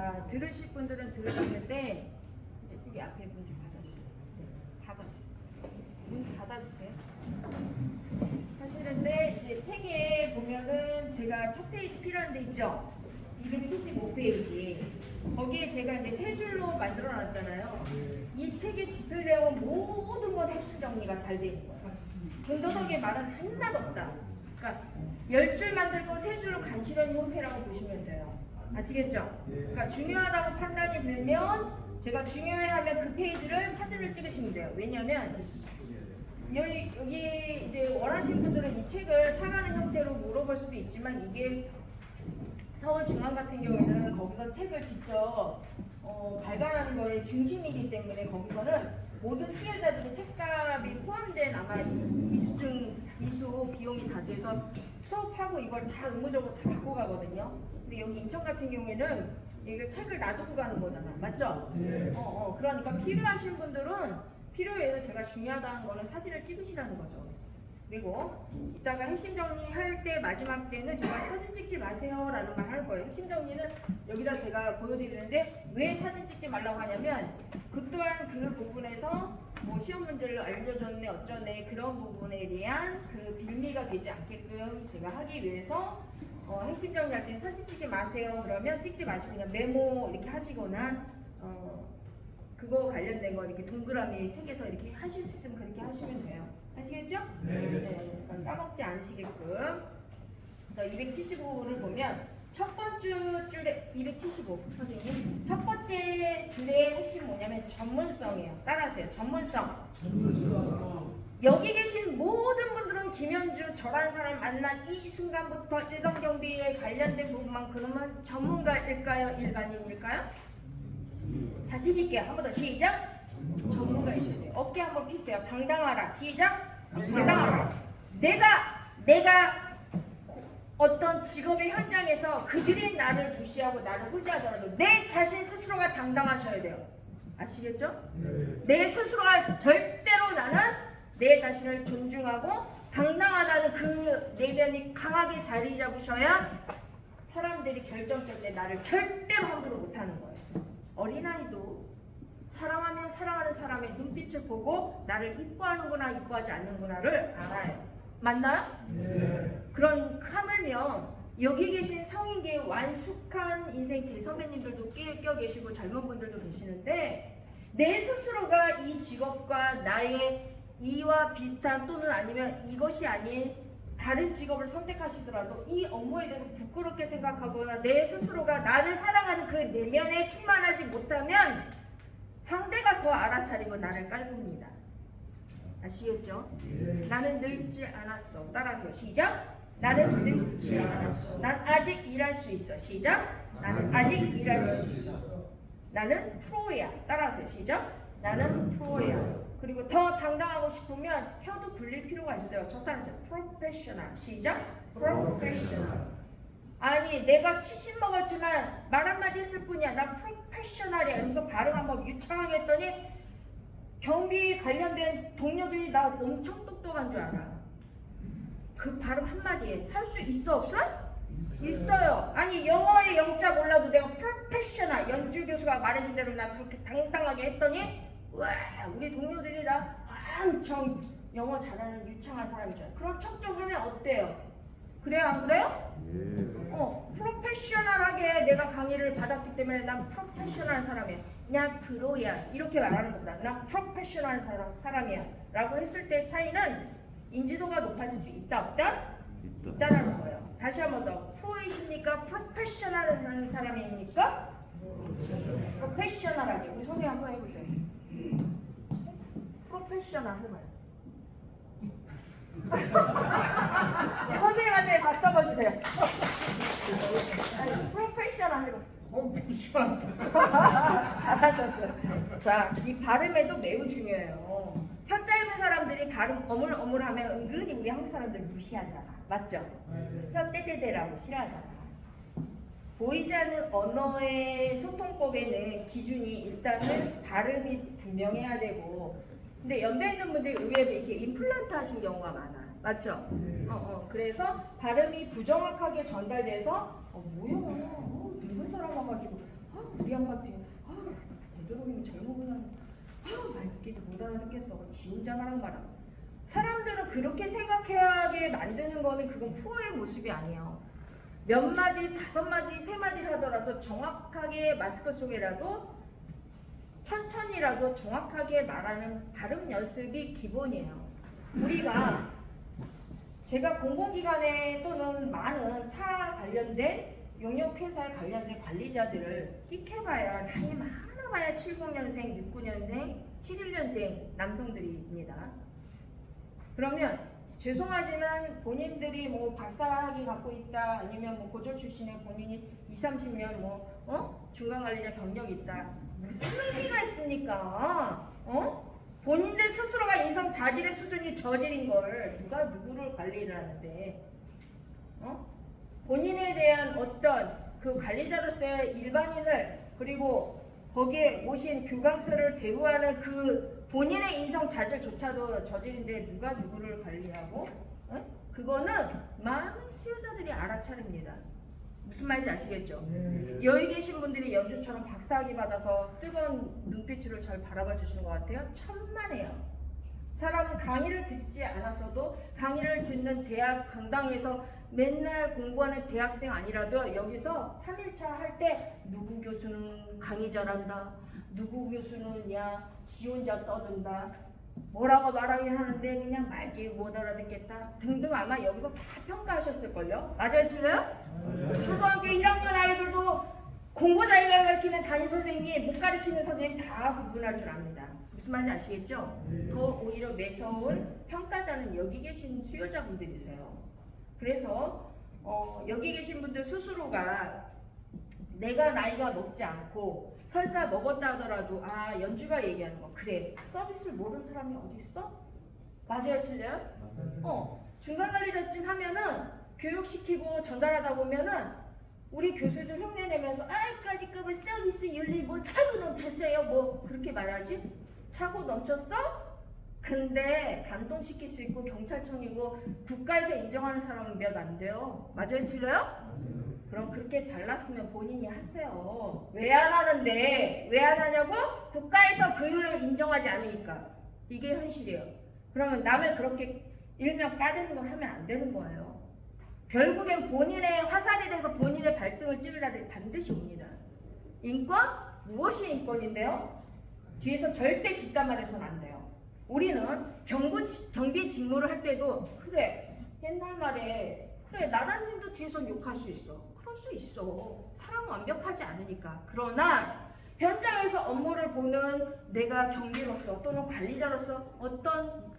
자, 들으실 분들은 들으셨는데 이제 여기 앞에 문 좀 닫아주세요. 네, 문 닫아주세요. 하시는데 이제 책에 보면은 제가 첫 페이지 필요한 데 있죠? 275페이지. 거기에 제가 이제 세 줄로 만들어 놨잖아요. 이 책에 집필되어 온 모든 건 핵심 정리가 잘 되어 있는 거예요. 군더더기의 말은 하나도 없다. 그러니까 10줄 만들고 3줄로 간추린 형태라고 보시면 돼요. 아시겠죠? 그러니까 중요하다고 판단이 들면 제가 중요해하면 그 페이지를 사진을 찍으시면 돼요. 왜냐면 여기 이제 원하시는 분들은 이 책을 사가는 형태로 물어볼 수도 있지만 이게 서울중앙 같은 경우에는 거기서 책을 직접 발간하는 거에 중심이기 때문에 거기서는 모든 수혜자들의 책값이 포함된 아마 이수 비용이 다 돼서 수업하고 이걸 다 의무적으로 다 갖고 가거든요. 근데 여기 인천 같은 경우에는 이게 책을 놔두고 가는 거잖아. 맞죠? 그러니까 필요하신 분들은 필요해서 제가 중요하다는 거는 사진을 찍으시라는 거죠. 그리고 이따가 핵심 정리할 때 마지막 때는 제가 사진 찍지 마세요라는 말 할 거예요. 핵심 정리는 여기다 제가 보여드리는데 왜 사진 찍지 말라고 하냐면 그 또한 그 부분에서 뭐 시험 문제를 알려줬네 어쩌네 그런 부분에 대한 그 빌미가 되지 않게끔 제가 하기 위해서 핵심 정리할 때 사진 찍지 마세요 그러면 찍지 마시고 그냥 메모 이렇게 하시거나 그거 관련된 거 이렇게 동그라미 책에서 이렇게 하실 수 있으면 그렇게 하시면 돼요. 아시겠죠? 네. 그러니까 까먹지 않으시게끔. 그래서 275를 보면 첫 번째 줄에 275 선생님 첫 번째 줄의 핵심 뭐냐면 전문성이에요. 따라하세요. 전문성. 여기 계신 모든 분들은 김현주 저라는 사람 만난 이 순간부터 일반 경비에 관련된 부분만 그러면 전문가일까요? 일반인일까요? 자신 있게 한 번 더 시작. 전문가이셔야 돼요. 어깨 한번 피세요. 당당하라. 시작. 당당하라. 내가 어떤 직업의 현장에서 그들이 나를 무시하고 나를 홀대하더라도 내 자신 스스로가 당당하셔야 돼요. 아시겠죠? 내 스스로가 절대로 나는 내 자신을 존중하고 당당하다는 그 내면이 강하게 자리 잡으셔야 사람들이 결정적 때 나를 절대로 함부로 못하는 거예요. 어린아이도 사랑하면 사랑하는 사람의 눈빛을 보고 나를 이뻐하는구나 이뻐하지 않는구나를 알아요. 맞나요? 그런 하물며 여기 계신 성인계의 완숙한 인생 대선배님들도 껴 계시고 젊은 분들도 계시는데 내 스스로가 이 직업과 나의 이와 비슷한 또는 아니면 이것이 아닌 다른 직업을 선택하시더라도 이 업무에 대해서 부끄럽게 생각하거나 내 스스로가 나를 사랑하는 그 내면에 충만하지 못하면 상대가 더 알아차리고 나를 깔봅니다. 아시겠죠? 나는 늙지 않았어. 따라하세요. 시작. 나는 늙지 않았어. 난 아직 일할 수 있어. 시작. 나는 아직 일할 수 있어. 나는 프로야. 따라하세요. 시작. 나는 프로야. 그리고 더 당당하고 싶으면 혀도 굴릴 필요가 있어요. 저 따라하세요. 프로페셔널. 시작. 프로페셔널. 아니 내가 70 먹었지만 말 한마디 했을 뿐이야. 나 프로페셔널이야. 이러면서 발음 한번 유창하게 했더니 경비 관련된 동료들이 나 엄청 똑똑한 줄 알아. 그 발음 한마디에 할 수 있어 없어? 있어요. 아니 영어의 영자 몰라도 내가 프로페셔널 연주 교수가 말해준 대로 나 그렇게 당당하게 했더니 와 우리 동료들이 나 엄청 영어 잘하는 유창한 사람이잖아. 그럼 척정하면 어때요? 그래요 안 그래요? 프로페셔널하게 내가 강의를 받았기 때문에 난 프로페셔널한 사람이야. 난 프로야. 이렇게 말하는 것보다 난 프로페셔널한 사람이야 라고 했을 때 차이는 인지도가 높아질 수 있다 없다? 있다라는 거예요. 다시 한 번 더. 프로이십니까? 프로페셔널한 사람입니까? 프로페셔널하게. 우리 선생님 한번 해보세요. 프로페셔널 해봐요. 선생님한테 박수 한번 주세요. 프로페셔널 해봐. 잘하셨어요. 자, 이 발음에도 매우 중요해요. 혀 짧은 사람들이 발음 어물어물하면 은근히 우리 한국 사람들 무시하잖아. 맞죠? 혀 떼떼대라고 싫어하잖아. 보이지 않는 언어의 소통법에는 기준이 일단은 발음이 분명해야 되고 근데 연배 있는 분들이 의외로 이렇게 임플란트 하신 경우가 많아. 맞죠? 그래서 발음이 부정확하게 전달돼서 뭐야 늙은 사람 와가지고 우리 형 같은 되도록이면 젊어보면 말 듣기도 못 알아듣겠어. 지 혼자 말하는 말아. 사람들은 그렇게 생각하게 만드는 거는 그건 프로의 모습이 아니에요. 몇 마디, 5마디, 3마디를 하더라도 정확하게 마스크 속에라도 천천히라도 정확하게 말하는 발음 연습이 기본이에요. 우리가 제가 공공기관에 또는 많은 사 관련된 용역회사에 관련된 관리자들을 끽해봐야 나이 많아봐야 70년생, 69년생, 71년생 남성들입니다. 그러면 죄송하지만 본인들이 뭐 박사학위 갖고 있다 아니면 뭐 고졸 출신의 본인이 20, 30년 중간관리자 경력이 있다 무슨 의미가 있습니까? 본인들 스스로가 인성 자질의 수준이 저질인 걸 누가 누구를 관리를 하는데 본인에 대한 어떤 그 관리자로서의 일반인을 그리고 거기에 오신 교강서를 대우하는 그 본인의 인성 자질조차도 저질인데 누가 누구를 관리하고 그거는 많은 수요자들이 알아차립니다. 무슨 말인지 아시겠죠? 여기 계신 분들이 연주처럼 박사학위 받아서 뜨거운 눈빛으로 잘 바라봐 주시는 것 같아요. 천만에요. 사람은 강의를 듣지 않았어도 강의를 듣는 대학 강당에서 맨날 공부하는 대학생 아니라도 여기서 3일차 할 때 누구 교수는 강의 잘한다. 누구 교수는 지 혼자 떠든다. 뭐라고 말하긴 하는데 그냥 말귀 못 알아듣겠다. 등등 아마 여기서 다 평가하셨을걸요? 맞아요? 틀려요? 초등학교 1학년 아이들도 공부 자기가 가르치는 담임 선생님, 못 가르치는 선생님 다 구분할 줄 압니다. 무슨 말인지 아시겠죠? 더 오히려 매서운 평가자는 여기 계신 수요자분들이세요. 그래서 여기 계신 분들 스스로가 내가 나이가 먹지 않고 설사 먹었다 하더라도 연주가 얘기하는 거 그래 서비스를 모르는 사람이 어디 있어? 맞아요? 틀려요? 중간관리자쯤 하면은 교육시키고 전달하다 보면은 우리 교수들 흉내내면서 아이까지 급은 서비스 윤리 뭐 차고 넘쳤어요 뭐 그렇게 말하지? 차고 넘쳤어? 근데 감동시킬 수 있고 경찰청이고 국가에서 인정하는 사람은 몇 안 돼요. 맞아요? 틀려요? 그럼 그렇게 잘났으면 본인이 하세요. 왜 안 하는데? 왜 안 하냐고? 국가에서 그 일을 인정하지 않으니까. 이게 현실이에요. 그러면 남을 그렇게 일명 까대는 걸 하면 안 되는 거예요. 결국엔 본인의 화살이 돼서 본인의 발등을 찌를 날이 반드시 옵니다. 인권? 무엇이 인권인데요? 뒤에서 절대 뒷담화해서는 안 돼요. 우리는 경비 직무를 할 때도 그래 옛날 말에 그래 나라님도 뒤에서 욕할 수 있어. 그럴 수 있어. 사람은 완벽하지 않으니까. 그러나 현장에서 업무를 보는 내가 경비로서 또는 관리자로서 어떤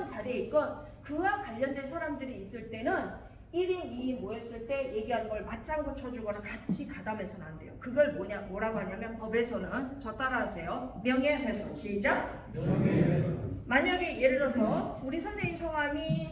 자리에 있건 그와 관련된 사람들이 있을 때는 1인 2인 모였을 때 얘기하는 걸 맞장구 쳐주거나 같이 가담해서는 안 돼요. 그걸 뭐라고 하냐면 법에서는 저 따라하세요. 명예훼손. 시작. 명예훼손. 만약에 예를 들어서 우리 선생님 성함이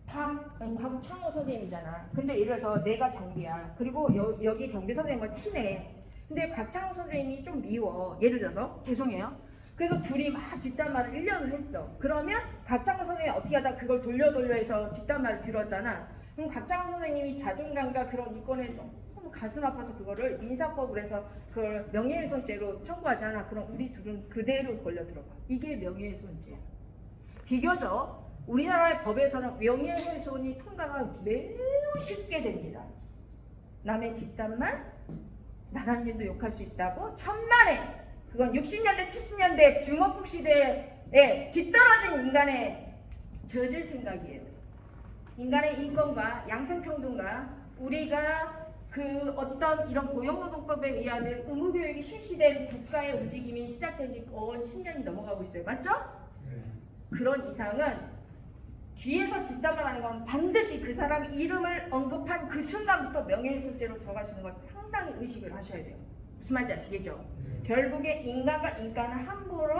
곽창호 선생님이잖아. 근데 예를 들어서 내가 경비야. 그리고 여기 경비 선생님과 친해. 근데 곽창호 선생님이 좀 미워. 예를 들어서 죄송해요. 그래서 둘이 막 뒷담화를 1년을 했어. 그러면 곽창호 선생님이 어떻게 하다 그걸 돌려 해서 뒷담화를 들었잖아. 그럼 곽창호 선생님이 자존감과 그런 이권에 너무 가슴 아파서 그거를 민사법으로 해서 그걸 명예훼손죄로 청구하잖아. 그럼 우리 둘은 그대로 걸려 들어가. 이게 명예훼손죄야. 비교적 우리나라의 법에서는 명예훼손이 통과가 매우 쉽게 됩니다. 남의 뒷담만 나라님도 욕할 수 있다고 천만에 그건 60년대 70년대 주먹국 시대에 뒤떨어진 인간의 저질 생각이에요. 인간의 인권과 양성평등과 우리가 그 어떤 이런 고용노동법에 의하는 의무교육이 실시된 국가의 움직임이 시작된 지 거의 10년이 넘어가고 있어요. 맞죠? 그런 이상은 뒤에서 뒷담화라는 건 반드시 그 사람 이름을 언급한 그 순간부터 명예훼손죄로 들어가시는 걸 상당히 의식을 하셔야 돼요. 무슨 말인지 아시겠죠? 결국에 인간과 인간을 함부로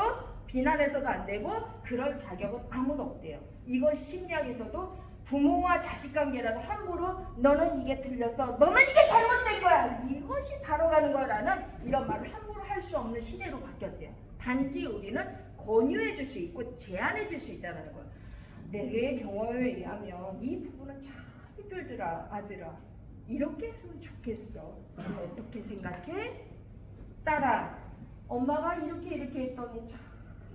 비난해서도 안 되고 그럴 자격은 아무도 없대요. 이것이 심리학에서도 부모와 자식 관계라도 함부로 너는 이게 틀렸어, 너는 이게 잘못된 거야, 이것이 바로 가는 거라는 이런 말을 함부로 할 수 없는 시대로 바뀌었대요. 단지 우리는 권유해 줄 수 있고 제안해 줄 수 있다는 거예요. 내 경험에 의하면 이 부분은 참 힘들더라 아들아. 이렇게 했으면 좋겠어. 어떻게 생각해? 딸아, 엄마가 이렇게 했더니 참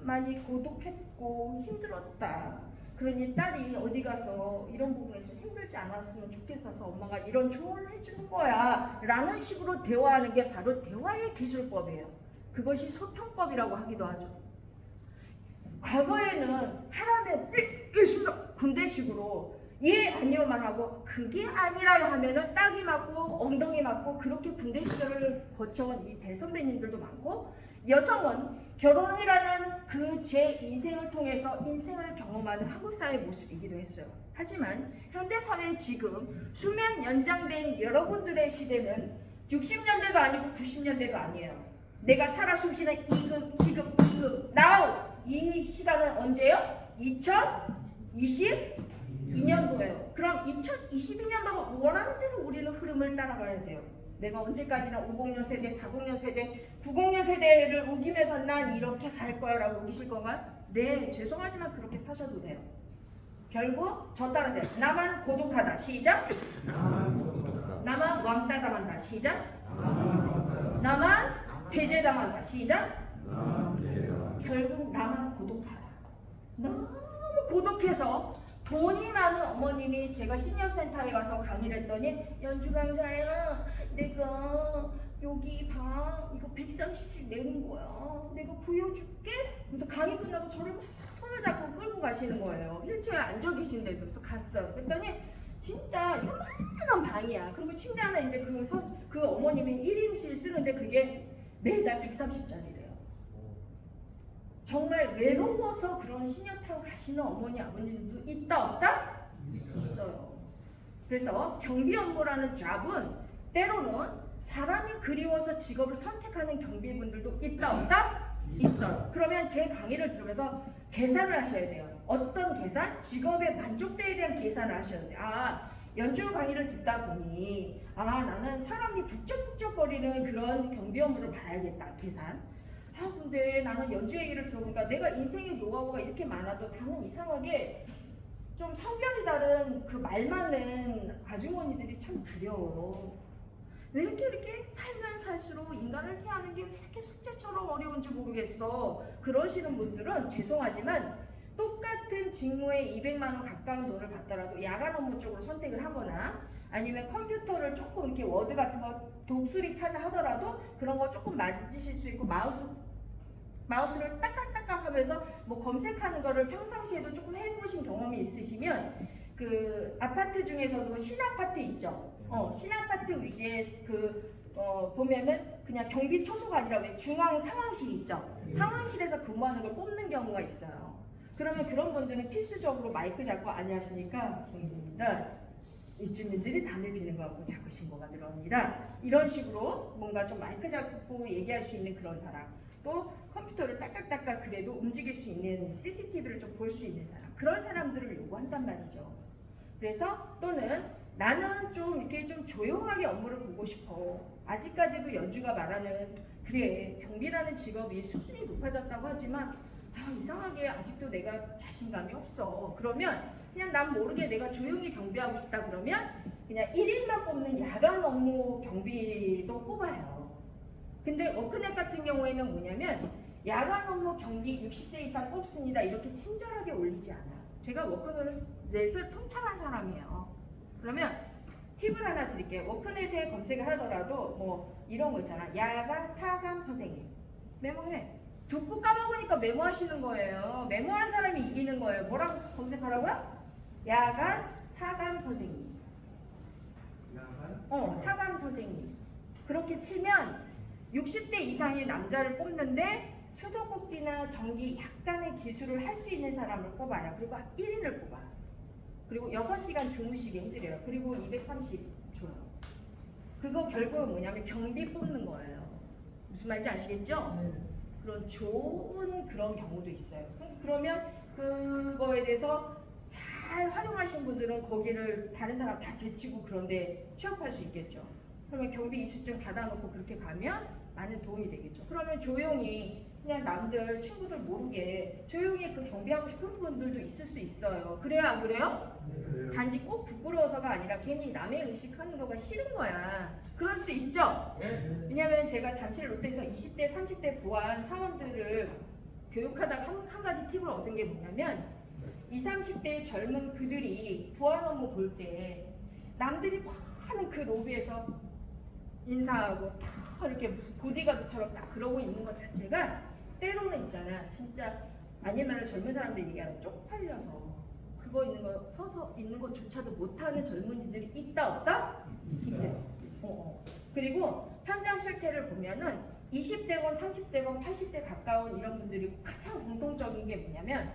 많이 고독했고 힘들었다. 그러니 딸이 어디 가서 이런 부분에서 힘들지 않았으면 좋겠어서 엄마가 이런 조언을 해주는 거야 라는 식으로 대화하는 게 바로 대화의 기술법이에요. 그것이 소통법이라고 하기도 하죠. 과거에는 하라면 있습니다 군대식으로 예 아니요만 하고 그게 아니라 하면은 딱이 맞고 엉덩이 맞고 그렇게 군대 시절을 거쳐온 이 대선배님들도 많고, 여성은 결혼이라는 그 제 인생을 통해서 인생을 경험하는 한국 사회의 모습이기도 했어요. 하지만 현대사회의 지금 수명 연장된 여러분들의 시대는 60년대가 아니고 90년대가 아니에요. 내가 살아 숨쉬는 지금 now 이 시간은 언제요? 2022년도예요. 그럼 2022년도가 원하는 대로 우리는 흐름을 따라가야 돼요. 내가 언제까지나 50년 세대, 40년 세대, 90년 세대를 우기면서 난 이렇게 살 거야 라고 우기실 건가요? 네, 죄송하지만 그렇게 사셔도 돼요. 결국 저 따라하세요. 나만 고독하다. 시작. 나만 왕따 당한다. 시작. 나만 배제 당한다. 시작. 결국 나만 고독하다. 너무 고독해서 돈이 많은 어머님이, 제가 시니어센터에 가서 강의를 했더니 연주 강사야, 내가 여기 방 이거 130씩 내는 거야. 내가 보여줄게. 그래서 강의 끝나고 저를 막 손을 잡고 끌고 가시는 거예요. 휠체어에 앉아 계신데도. 그래서 갔어요. 그랬더니 진짜 요만한 방이야. 그리고 침대 하나 있는데 그 어머님이 1인실 쓰는데 그게 매달 130짜리래요. 정말 외로워서 그런 시니어타운 가시는 어머니 아버님도 있다 없다? 있어요. 그래서 경비 업무라는 잡은 때로는 사람이 그리워서 직업을 선택하는 경비분들도 있다 없다? 있어요. 그러면 제 강의를 들으면서 계산을 하셔야 돼요. 어떤 계산? 직업의 만족도에 대한 계산을 하셔야 돼요. 연주 강의를 듣다 보니 나는 사람이 북적북적거리는 그런 경비 업무를 봐야겠다. 계산. 근데 나는 연주 얘기를 들어보니까 내가 인생의 노하우가 이렇게 많아도 나는 이상하게 좀 성별이 다른 그 말 많은 아주머니들이 참 두려워. 왜 이렇게 살면 살수록 인간을 대하는 게 왜 이렇게 숙제처럼 어려운지 모르겠어. 그러시는 분들은 죄송하지만 똑같은 직무에 200만 원 가까운 돈을 받더라도 야간 업무 쪽으로 선택을 하거나 아니면 컴퓨터를 조금 이렇게 워드 같은 거 독수리 타자 하더라도 그런 거 조금 만지실 수 있고 마우스를 딱딱딱딱 하면서 뭐 검색하는 거를 평상시에도 조금 해보신 경험이 있으시면 그 아파트 중에서도 신아파트 있죠. 신아파트 위에 보면은 그냥 경비 초소가 아니라 왜 중앙 상황실 있죠. 상황실에서 근무하는 걸 뽑는 경우가 있어요. 그러면 그런 분들은 필수적으로 마이크 잡고 안녕하십니까 경비입니다. 입주민들이 담배 피는 거 같고 자꾸 신고가 들어옵니다. 이런 식으로 뭔가 좀 마이크 잡고 얘기할 수 있는 그런 사람, 또 컴퓨터를 딱딱딱딱 그래도 움직일 수 있는 CCTV를 좀 볼 수 있는 사람, 그런 사람들을 요구한단 말이죠. 그래서 또는 나는 좀 이렇게 좀 조용하게 업무를 보고 싶어. 아직까지도 연주가 말하는 그래 경비라는 직업이 수준이 높아졌다고 하지만 이상하게 아직도 내가 자신감이 없어. 그러면 그냥 난 모르게 내가 조용히 경비하고 싶다 그러면 그냥 1인만 뽑는 야간 업무 경비도 뽑아요. 근데 워크넷 같은 경우에는 뭐냐면 야간 업무 경비 60대 이상 뽑습니다 이렇게 친절하게 올리지 않아요. 제가 워크넷을 통찰한 사람이에요. 그러면 팁을 하나 드릴게요. 워크넷에 검색을 하더라도 뭐 이런 거 있잖아. 야간 사감 선생님 메모해. 듣고 까먹으니까 메모하시는 거예요. 메모하는 사람이 이기는 거예요. 뭐라고 검색하라고요? 야간 사감 선생님. 사감 선생님. 그렇게 치면 60대 이상의 남자를 뽑는데 수도꼭지나 전기 약간의 기술을 할 수 있는 사람을 뽑아요. 그리고 1인을 뽑아요. 그리고 6시간 주무시게 해드려요. 그리고 230 줘요. 그거 결국은 뭐냐면 경비 뽑는 거예요. 무슨 말인지 아시겠죠? 그런 좋은 그런 경우도 있어요. 그러면 그거에 대해서 잘 활용하신 분들은 거기를 다른 사람 다 제치고 그런데 취업할 수 있겠죠. 그러면 경비 이수증 받아놓고 그렇게 가면 많은 도움이 되겠죠. 그러면 조용히 그냥 남들 친구들 모르게 조용히 그 경비하고 싶은 분들도 있을 수 있어요. 그래요 안 그래요? 단지 꼭 부끄러워서가 아니라 괜히 남의 의식하는 거가 싫은 거야. 그럴 수 있죠? 왜냐면 제가 잠실 롯데에서 20대 30대 보안 사원들을 교육하다가 한 가지 팁을 얻은 게 뭐냐면 20, 30대 젊은 그들이 보안 업무 볼 때 남들이 많은 그 로비에서 인사하고 다 이렇게 무슨 보디가드처럼 딱 그러고 있는 것 자체가 때로는 있잖아. 진짜 아니면 젊은 사람들 얘기하면 쪽팔려서 그거 있는 거 서서 있는 것조차도 못하는 젊은이들이 있다 없다? 있대. 그리고 현장 실태를 보면은 20대건 30대건 80대 가까운 이런 분들이 가장 공통적인 게 뭐냐면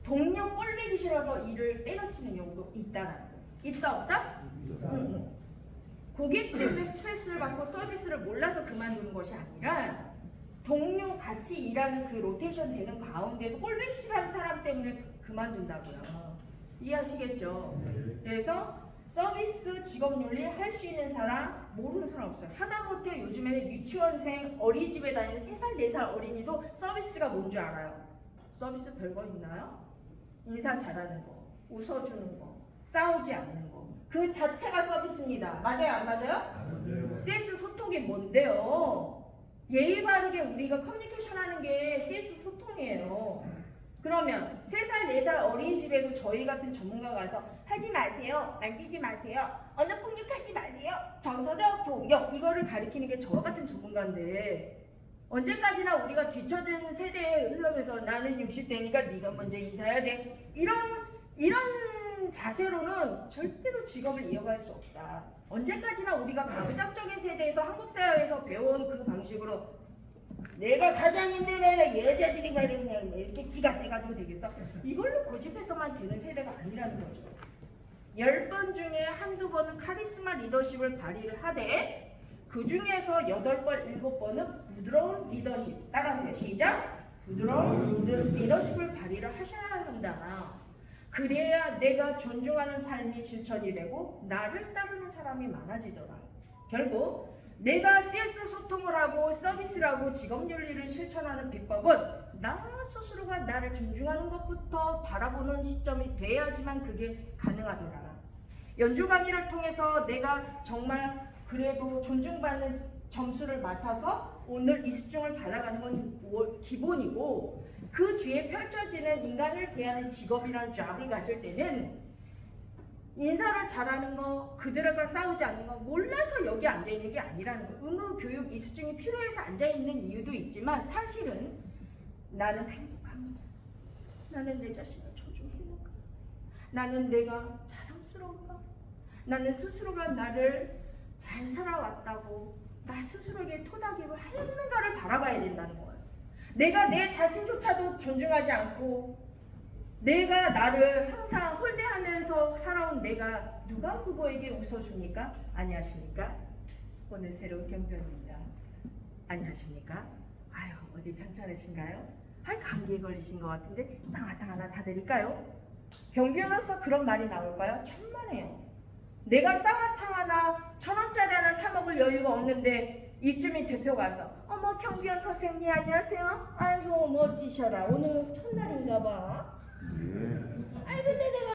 동료 꼴보기 싫어서 일을 때려치는 경우도 있다라는 거. 있다 없다? 응. 고객 때문에 스트레스를 받고 서비스를 몰라서 그만두는 것이 아니라 동료 같이 일하는 그 로테이션 되는 가운데도 꼴보기 싫어하는 사람 때문에 그만둔다고요. 이해하시겠죠? 그래서 서비스 직업윤리 할 수 있는 사람 모르는 사람 없어요. 하다못해 요즘에는 유치원생 어린이집에 다니는 3살 4살 어린이도 서비스가 뭔 줄 알아요. 서비스 별거 있나요? 인사 잘하는 거, 웃어주는 거, 싸우지 않는 거, 그 자체가 서비스입니다. 맞아요 안 맞아요? CS 소통이 뭔데요? 예의 바르게 우리가 커뮤니케이션 하는 게 CS 소통이에요. 그러면 3살 4살 어린이집에도 저희 같은 전문가가 가서 하지 마세요, 만지지 마세요, 언어폭력하지 마세요, 정서적 폭력 이거를 가리키는 게 저 같은 전문가인데 언제까지나 우리가 뒤처진 세대에 흘러면서 나는 60대니까 네가 먼저 인사해야 돼 이런 자세로는 절대로 직업을 이어갈 수 없다. 언제까지나 우리가 가부장적인 세대에서 한국 사회에서 배워온 그 방식으로 내가 가장인데 내가 여자들이 말이냐 이렇게 기가 세가지고 되겠어? 이걸로 고집해서만 되는 세대가 아니라는 거죠. 10번 중에 한두 번은 카리스마 리더십을 발휘를 하되 그 중에서 8번, 7번은 부드러운 리더십. 따라하세요. 시작! 부드러운 리더십을 발휘를 하셔야 한다. 그래야 내가 존중하는 삶이 실천이 되고 나를 따르는 사람이 많아지더라. 결국 내가 CS 소통을 하고 서비스를 하고 직업윤리를 실천하는 비법은 나 스스로가 나를 존중하는 것부터 바라보는 시점이 돼야지만 그게 가능하더라. 연주 강의를 통해서 내가 정말 그래도 존중받는 점수를 맡아서 오늘 이 수준을 받아가는 건 기본이고 그 뒤에 펼쳐지는 인간을 대하는 직업이라는 잡을 가질 때는 인사를 잘하는 거, 그들과 싸우지 않는 거 몰라서 여기 앉아있는 게 아니라는 거. 의무 교육 이 수준이 필요해서 앉아있는 이유도 있지만 사실은 나는 행복합니다. 나는 내 자신을 존중했는가? 나는 내가 자랑스러운가? 나는 스스로가 나를 잘 살아왔다고 나 스스로에게 토닥이를 하였는가를 바라봐야 된다는 거예요. 내가 내 자신조차도 존중하지 않고 내가 나를 항상 홀대하면서 살아온 내가 누가 그거에게 웃어줍니까? 안녕하십니까? 오늘 새로운 경변입니다. 안녕하십니까? 아유 어디 편찮으신가요? 아이 감기에 걸리신 것 같은데 쌍화탕 하나 사드릴까요? 경비원으로서 그런 말이 나올까요? 천만에요. 내가 쌍화탕 하나 1,000원짜리 하나 사 먹을 여유가 없는데 입주민 대표 가서 어머 경비원 선생님 안녕하세요. 아이고 멋지셔라. 오늘 첫날인가 봐. 아이 근데 내가